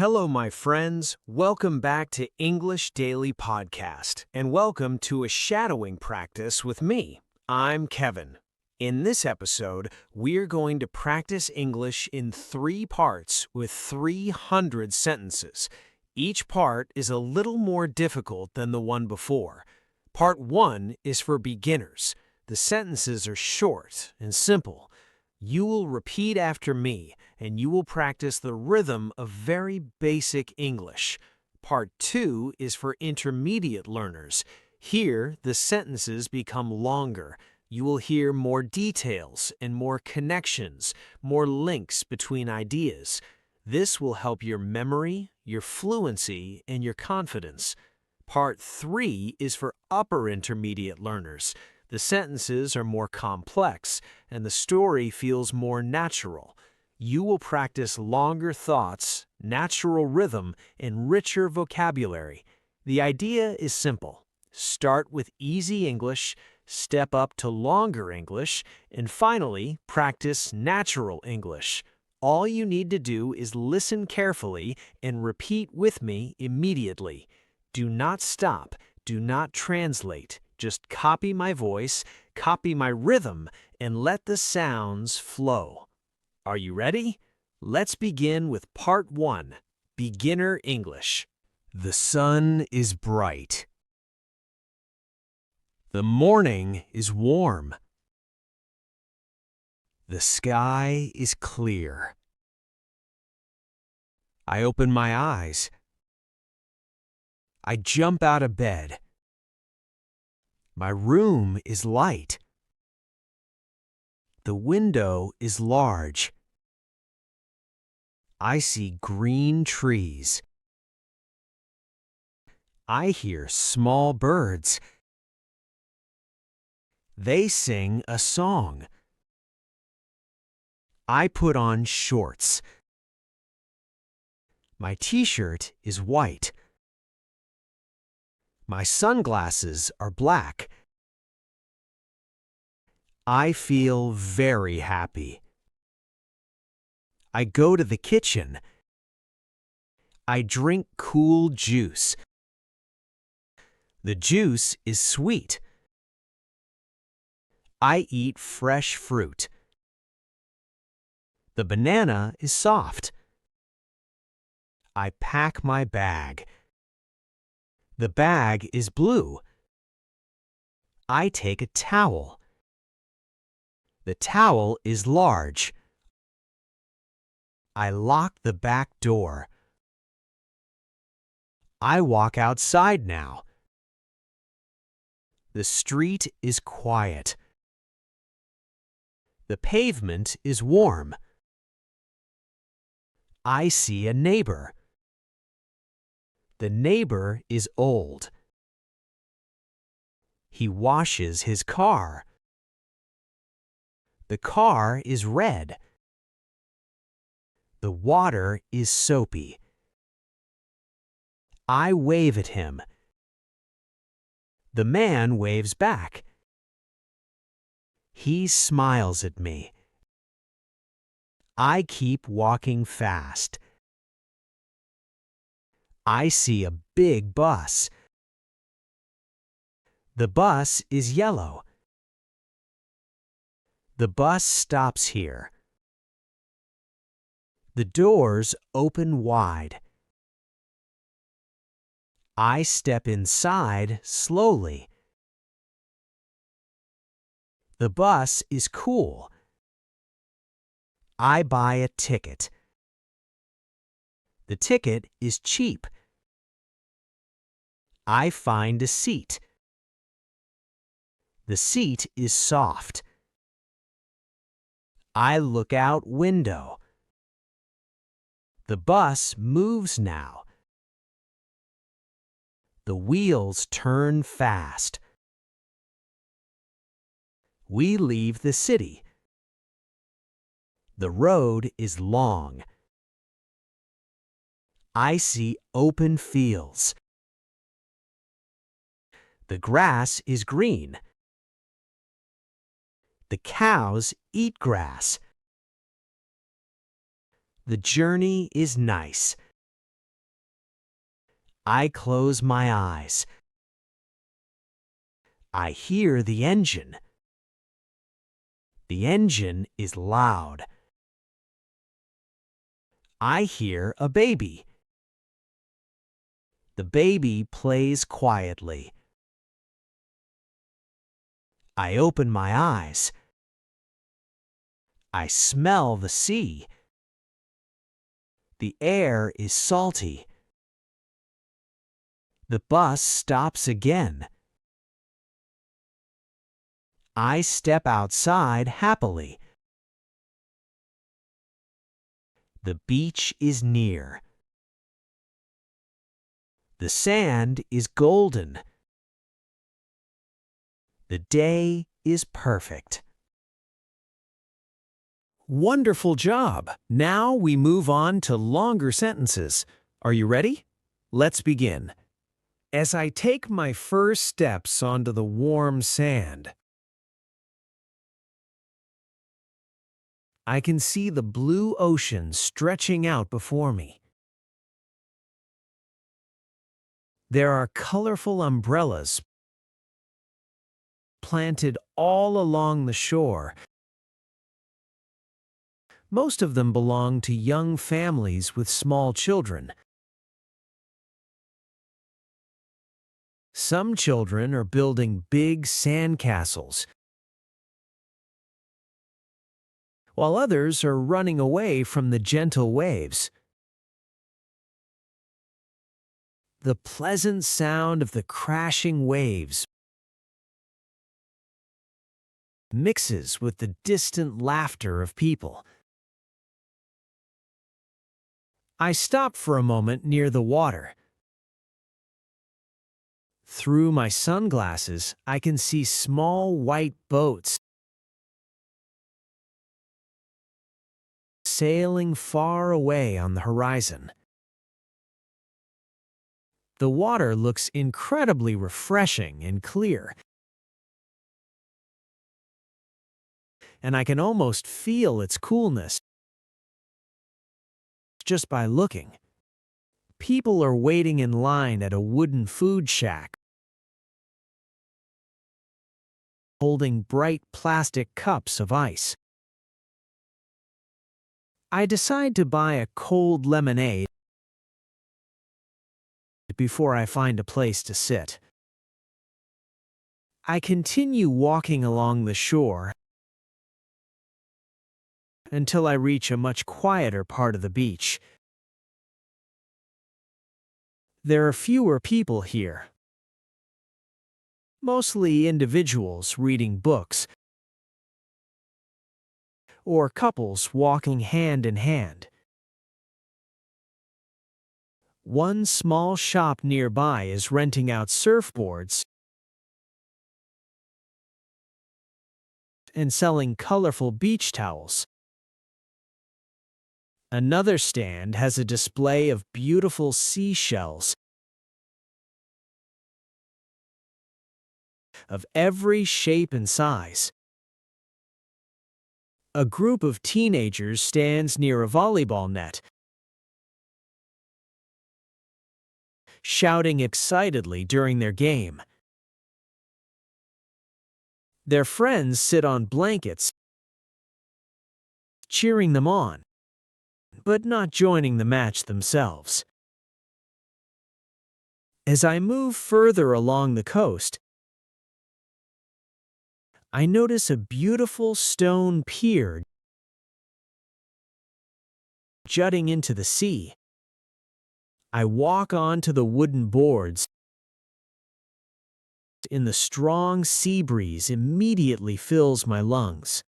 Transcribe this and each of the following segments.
Hello, my friends. Welcome back to English Daily Podcast, and welcome to a shadowing practice with me. I'm Kevin. In this episode, we're going to practice English in 3 parts with 300 sentences. Each part is a little more difficult than the one before. Part 1 is for beginners. The sentences are short and simple. You will repeat after me, and you will practice the rhythm of very basic English. Part 2 is for intermediate learners. Here, the sentences become longer. You will hear more details and more connections, more links between ideas. This will help your memory, your fluency, and your confidence. Part 3 is for upper intermediate learners. The sentences are more complex, and the story feels more natural. You will practice longer thoughts, natural rhythm, and richer vocabulary. The idea is simple. Start with easy English, step up to longer English, and finally, practice natural English. All you need to do is listen carefully and repeat with me immediately. Do not stop. Do not translate. Just copy my voice, copy my rhythm, and let the sounds flow. Are you ready? Let's begin with Part 1, Beginner English. The sun is bright. The morning is warm. The sky is clear. I open my eyes. I jump out of bed. My room is light. The window is large. I see green trees. I hear small birds. They sing a song. I put on shorts. My t-shirt is white. My sunglasses are black. I feel very happy. I go to the kitchen. I drink cool juice. The juice is sweet. I eat fresh fruit. The banana is soft. I pack my bag. The bag is blue. I take a towel. The towel is large. I lock the back door. I walk outside now. The street is quiet. The pavement is warm. I see a neighbor. The neighbor is old. He washes his car. The car is red. The water is soapy. I wave at him. The man waves back. He smiles at me. I keep walking fast. I see a big bus. The bus is yellow. The bus stops here. The doors open wide. I step inside slowly. The bus is cool. I buy a ticket. The ticket is cheap. I find a seat. The seat is soft. I look out window. The bus moves now. The wheels turn fast. We leave the city. The road is long. I see open fields. The grass is green. The cows eat grass. The journey is nice. I close my eyes. I hear the engine. The engine is loud. I hear a baby. The baby plays quietly. I open my eyes. I smell the sea. The air is salty. The bus stops again. I step outside happily. The beach is near. The sand is golden. The day is perfect. Wonderful job! Now we move on to longer sentences. Are you ready? Let's begin. As I take my first steps onto the warm sand, I can see the blue ocean stretching out before me. There are colorful umbrellas planted all along the shore. Most of them belong to young families with small children. Some children are building big sandcastles, while others are running away from the gentle waves. The pleasant sound of the crashing waves mixes with the distant laughter of people. I stop for a moment near the water. Through my sunglasses, I can see small white boats sailing far away on the horizon. The water looks incredibly refreshing and clear, and I can almost feel its coolness just by looking. People are waiting in line at a wooden food shack, holding bright plastic cups of ice. I decide to buy a cold lemonade before I find a place to sit. I continue walking along the shore until I reach a much quieter part of the beach. There are fewer people here, mostly individuals reading books or couples walking hand in hand. One small shop nearby is renting out surfboards and selling colorful beach towels. Another stand has a display of beautiful seashells of every shape and size. A group of teenagers stands near a volleyball net, shouting excitedly during their game. Their friends sit on blankets, cheering them on, but not joining the match themselves. As I move further along the coast, I notice a beautiful stone pier jutting into the sea. I walk onto the wooden boards, and the strong sea breeze immediately fills my lungs.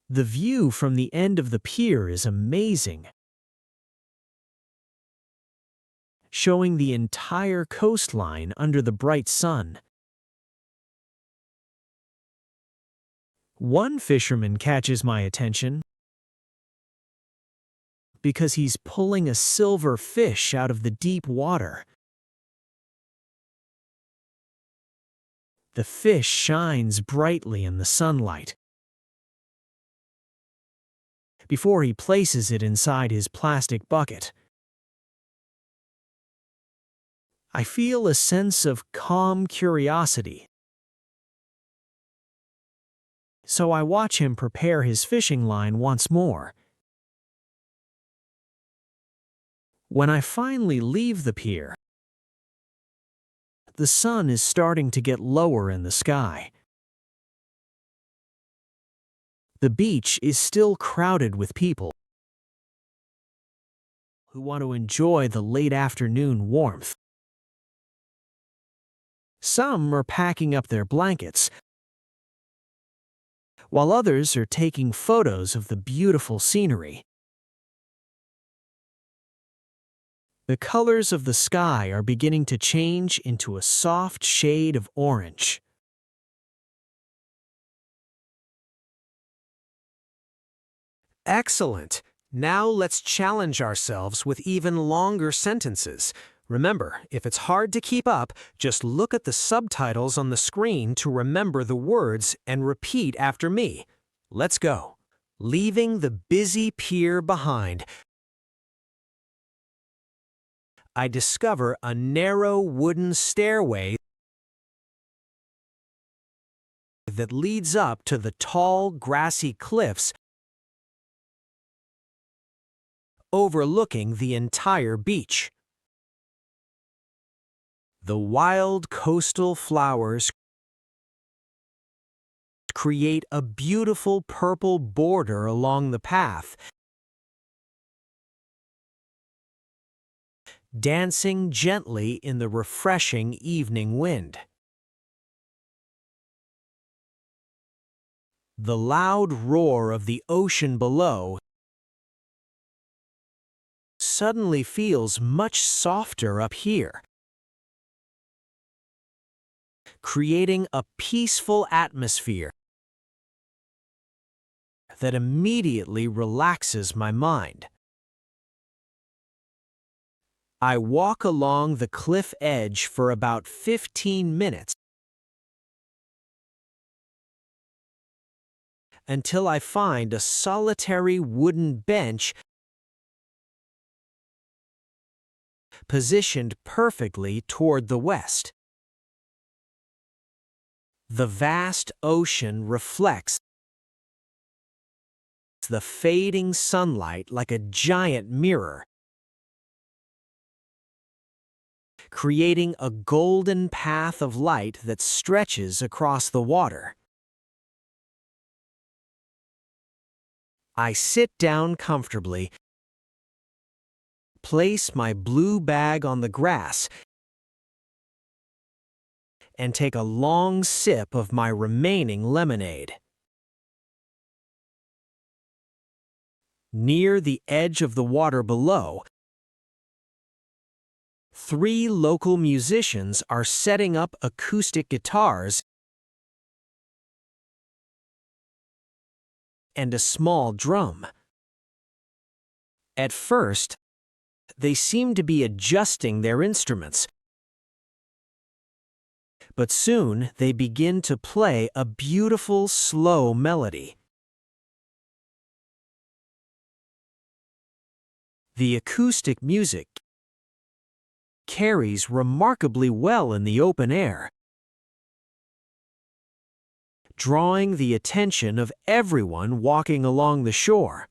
The view from the end of the pier is amazing, showing the entire coastline under the bright sun. One fisherman catches my attention because he's pulling a silver fish out of the deep water. The fish shines brightly in the sunlight, before he places it inside his plastic bucket. I feel a sense of calm curiosity, so I watch him prepare his fishing line once more. When I finally leave the pier, the sun is starting to get lower in the sky. The beach is still crowded with people who want to enjoy the late afternoon warmth. Some are packing up their blankets, while others are taking photos of the beautiful scenery. The colors of the sky are beginning to change into a soft shade of orange. Excellent! Now let's challenge ourselves with even longer sentences. Remember, if it's hard to keep up, just look at the subtitles on the screen to remember the words and repeat after me. Let's go. Leaving the busy pier behind, I discover a narrow wooden stairway that leads up to the tall, grassy cliffs overlooking the entire beach. The wild coastal flowers create a beautiful purple border along the path, dancing gently in the refreshing evening wind. The loud roar of the ocean below suddenly feels much softer up here, creating a peaceful atmosphere that immediately relaxes my mind. I walk along the cliff edge for about 15 minutes until I find a solitary wooden bench positioned perfectly toward the west. The vast ocean reflects the fading sunlight like a giant mirror, creating a golden path of light that stretches across the water. I sit down comfortably, place my blue bag on the grass, and take a long sip of my remaining lemonade. Near the edge of the water below, 3 local musicians are setting up acoustic guitars and a small drum. At first, they seem to be adjusting their instruments, but soon they begin to play a beautiful, slow melody. The acoustic music carries remarkably well in the open air, drawing the attention of everyone walking along the shore.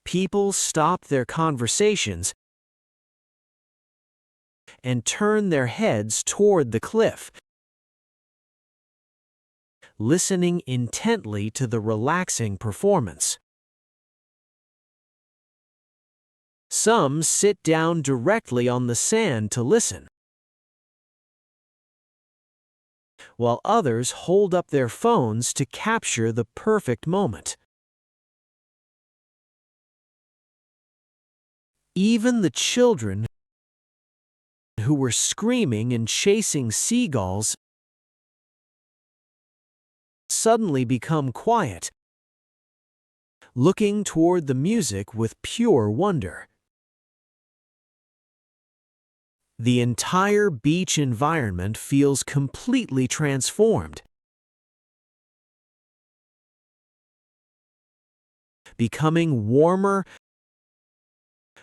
People stop their conversations and turn their heads toward the cliff, listening intently to the relaxing performance. Some sit down directly on the sand to listen, while others hold up their phones to capture the perfect moment. Even the children who were screaming and chasing seagulls suddenly become quiet, looking toward the music with pure wonder. The entire beach environment feels completely transformed. becoming warmer,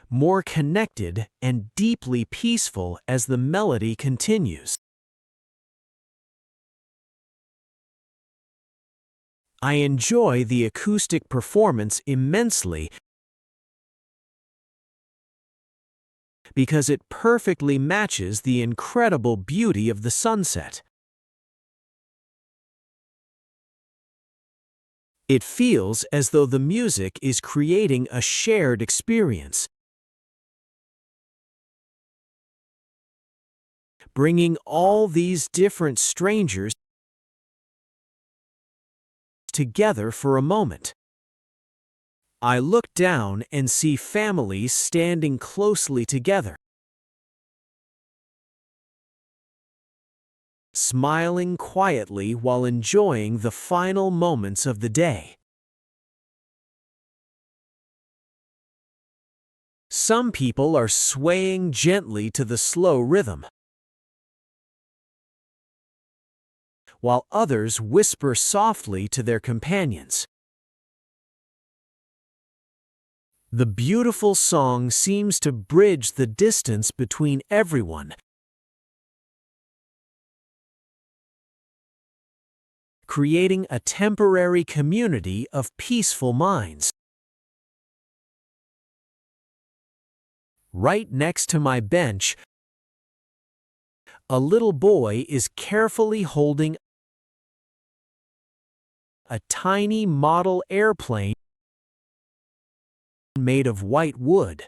more connected, and deeply peaceful as the melody continues. I enjoy the acoustic performance immensely because it perfectly matches the incredible beauty of the sunset. It feels as though the music is creating a shared experience, bringing all these different strangers together for a moment. I look down and see families standing closely together, smiling quietly while enjoying the final moments of the day. Some people are swaying gently to the slow rhythm, while others whisper softly to their companions. The beautiful song seems to bridge the distance between everyone, creating a temporary community of peaceful minds. Right next to my bench, a little boy is carefully holding a tiny model airplane made of white wood.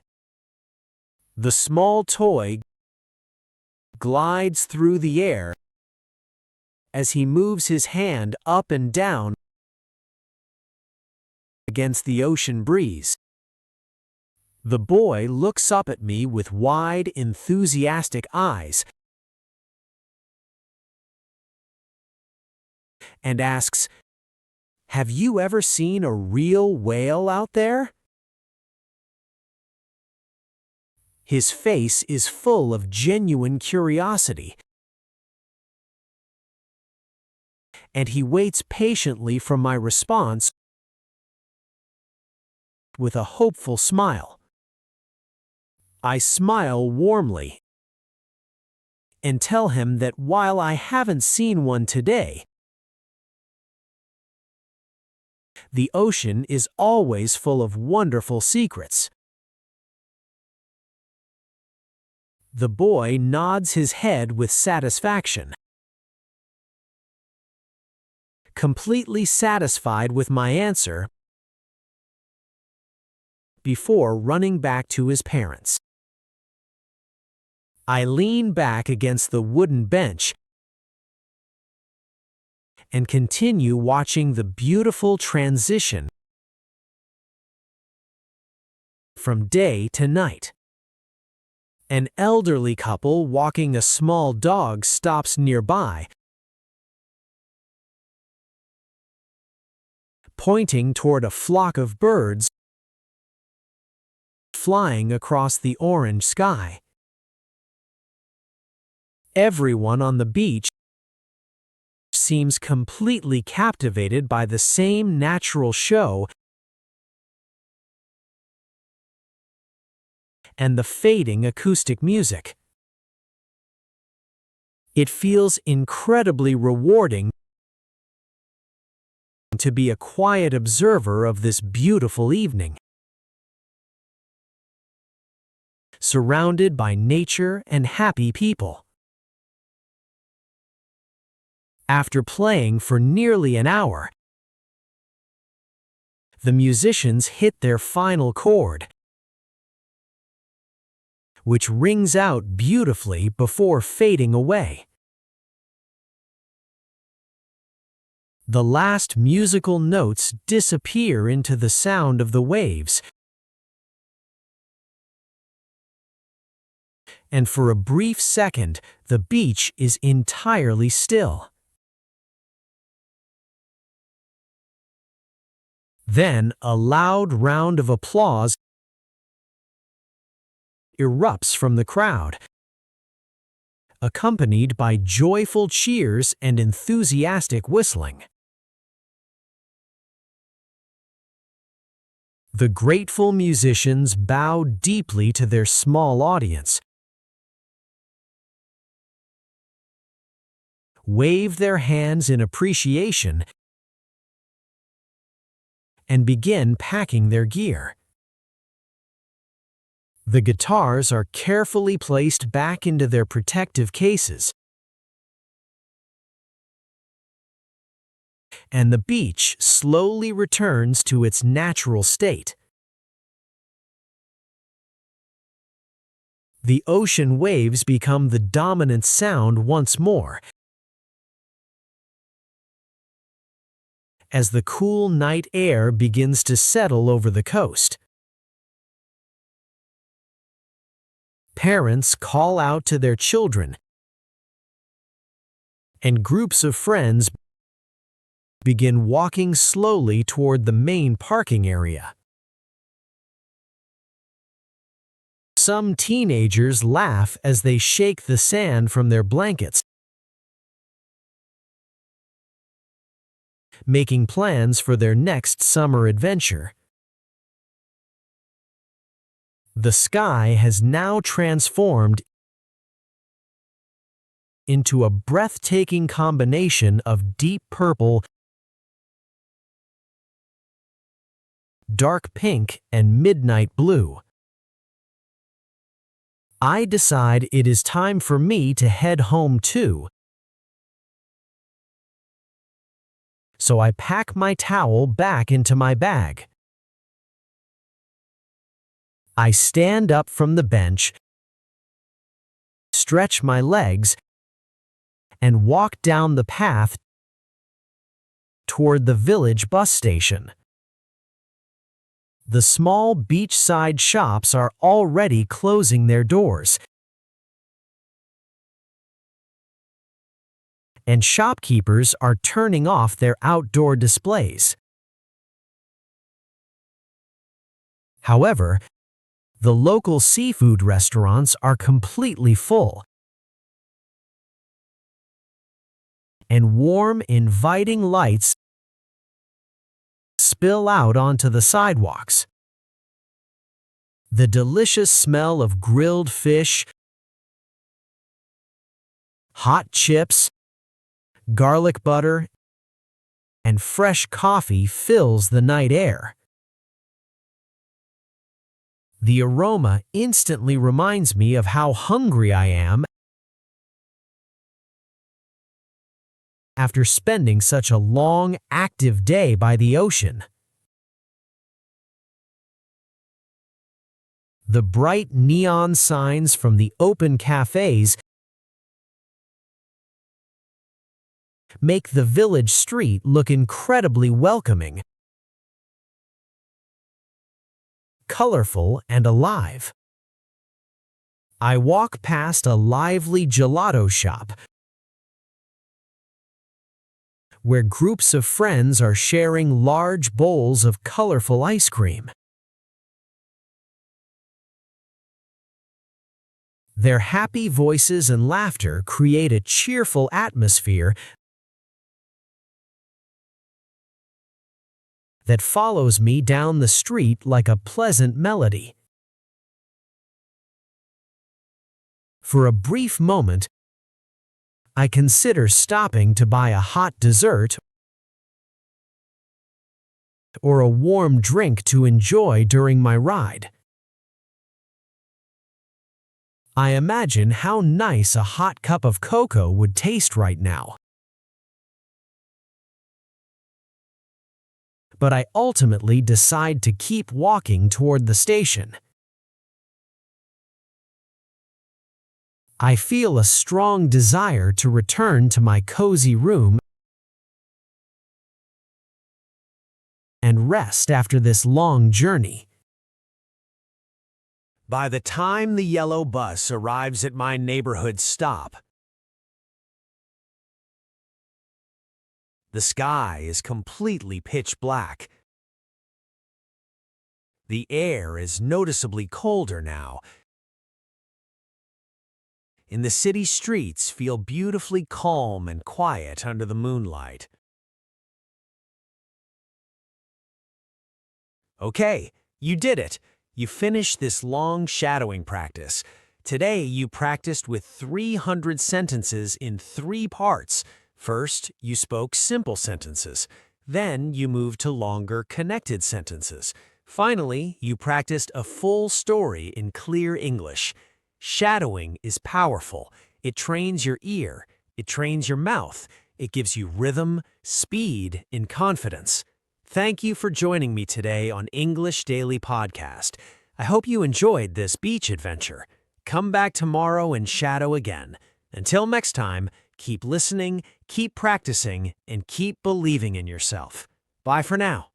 The small toy glides through the air as he moves his hand up and down against the ocean breeze. The boy looks up at me with wide, enthusiastic eyes and asks, "Have you ever seen a real whale out there?" His face is full of genuine curiosity, and he waits patiently for my response with a hopeful smile. I smile warmly and tell him that while I haven't seen one today, the ocean is always full of wonderful secrets. The boy nods his head with satisfaction, completely satisfied with my answer, before running back to his parents. I lean back against the wooden bench and continue watching the beautiful transition from day to night. An elderly couple walking a small dog stops nearby, pointing toward a flock of birds flying across the orange sky. Everyone on the beach seems completely captivated by the same natural show and the fading acoustic music. It feels incredibly rewarding to be a quiet observer of this beautiful evening, surrounded by nature and happy people. After playing for nearly an hour, the musicians hit their final chord, which rings out beautifully before fading away. The last musical notes disappear into the sound of the waves, and for a brief second, the beach is entirely still. Then a loud round of applause erupts from the crowd, accompanied by joyful cheers and enthusiastic whistling. The grateful musicians bow deeply to their small audience, wave their hands in appreciation, and begin packing their gear. The guitars are carefully placed back into their protective cases, and the beach slowly returns to its natural state. The ocean waves become the dominant sound once more, as the cool night air begins to settle over the coast. Parents call out to their children, and groups of friends begin walking slowly toward the main parking area. Some teenagers laugh as they shake the sand from their blankets, making plans for their next summer adventure. The sky has now transformed into a breathtaking combination of deep purple, dark pink, and midnight blue. I decide it is time for me to head home too, so I pack my towel back into my bag. I stand up from the bench, stretch my legs, and walk down the path toward the village bus station. The small beachside shops are already closing their doors, and shopkeepers are turning off their outdoor displays. However, the local seafood restaurants are completely full, and warm, inviting lights spill out onto the sidewalks. The delicious smell of grilled fish, hot chips, garlic butter, and fresh coffee fills the night air. The aroma instantly reminds me of how hungry I am after spending such a long, active day by the ocean. The bright neon signs from the open cafes make the village street look incredibly welcoming, colorful, and alive. I walk past a lively gelato shop where groups of friends are sharing large bowls of colorful ice cream. Their happy voices and laughter create a cheerful atmosphere that follows me down the street like a pleasant melody. For a brief moment, I consider stopping to buy a hot dessert or a warm drink to enjoy during my ride. I imagine how nice a hot cup of cocoa would taste right now. But I ultimately decide to keep walking toward the station. I feel a strong desire to return to my cozy room and rest after this long journey. By the time the yellow bus arrives at my neighborhood stop, the sky is completely pitch black. The air is noticeably colder now, and the city streets feel beautifully calm and quiet under the moonlight. Okay, You did it! You finished this long shadowing practice. Today, you practiced with 300 sentences in 3 parts. First, you spoke simple sentences. Then, you moved to longer connected sentences. Finally, you practiced a full story in clear English. Shadowing is powerful. It trains your ear. It trains your mouth. It gives you rhythm, speed, and confidence. Thank you for joining me today on English Daily Podcast. I hope you enjoyed this beach adventure. Come back tomorrow and shadow again. Until next time, keep listening, keep practicing, and keep believing in yourself. Bye for now.